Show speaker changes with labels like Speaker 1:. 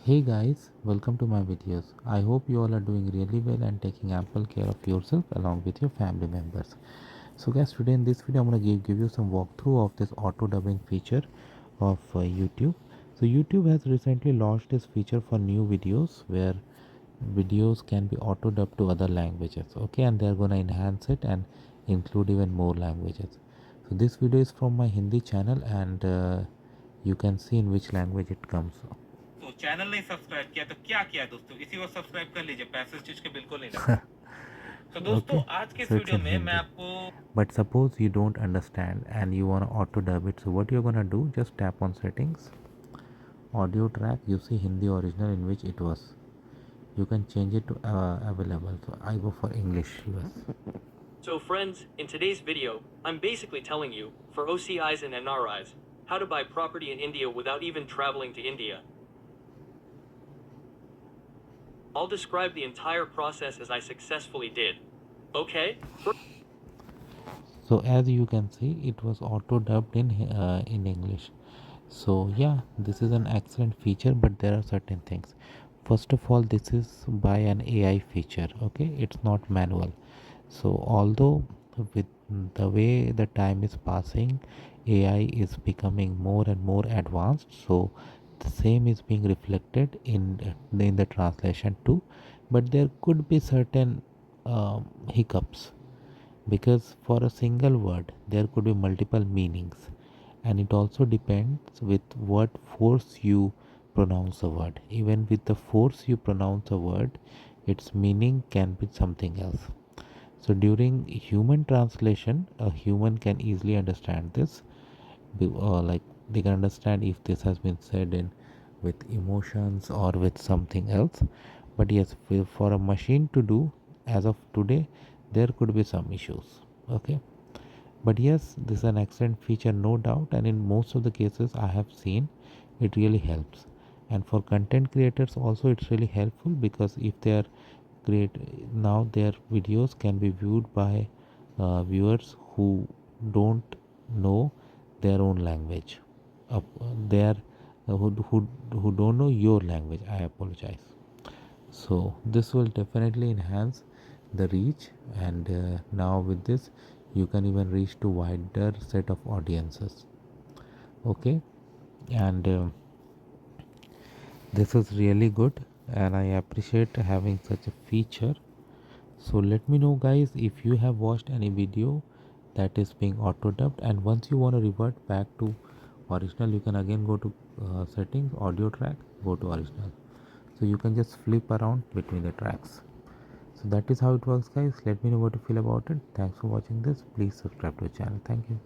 Speaker 1: Hey guys, welcome to my videos. I hope you all are doing really well and taking ample care of yourself along with your family members. So guys, today in this video I'm going to give you some walkthrough of this auto dubbing feature of YouTube. So YouTube has recently launched this feature for new videos where videos can be auto dubbed to other languages. Okay, and they're going to enhance it and include even more languages. So this video is from my Hindi channel and you can see in which language it comes.
Speaker 2: तो channel नहीं subscribe किया तो क्या किया दोस्तों, इसी को subscribe कर लीजिए, पैसे इस चीज के बिल्कुल नहीं लगते। तो दोस्तों
Speaker 1: Okay,
Speaker 2: आज के इस
Speaker 1: so it's
Speaker 2: वीडियो
Speaker 1: in
Speaker 2: में मैं
Speaker 1: Hindi.
Speaker 2: आपको
Speaker 1: But suppose you don't understand and you want to auto dub it, so what you're gonna do, just tap on settings, audio track, you see Hindi original in which it was, you can change it to available. So I go for English US.
Speaker 3: So friends, in today's video, I'm basically telling you, for OCIs and NRIs, how to buy property in India without even traveling to India. I'll describe the entire process as I successfully did. Okay?
Speaker 1: So as you can see, it was auto dubbed in English. So yeah, this is an excellent feature, but there are certain things. First of all, this is by an AI feature. Okay, it's not manual. So although with the way the time is passing, AI is becoming more and more advanced, so the same is being reflected in the translation too. But there could be certain hiccups, because for a single word there could be multiple meanings, and it also depends with what force you pronounce a word. Even with the force you pronounce a word, its meaning can be something else. So during human translation, a human can easily understand this. Like they can understand if this has been said in with emotions or with something else. But yes, for a machine to do as of today, there could be some issues. Okay, but yes, this is an excellent feature, no doubt, and in most of the cases I have seen, it really helps. And for content creators also, it's really helpful, because if they are create now, their videos can be viewed by viewers who don't know their own language. They are who don't know your language. I apologize. So this will definitely enhance the reach, and now with this you can even reach to wider set of audiences. Okay, and this is really good, and I appreciate having such a feature. So let me know guys if you have watched any video that is being auto dubbed, and once you want to revert back to original, you can again go to settings, audio track, go to original. So you can just flip around between the tracks. So that is how it works guys. Let me know what you feel about it. Thanks for watching this. Please subscribe to the channel. Thank you.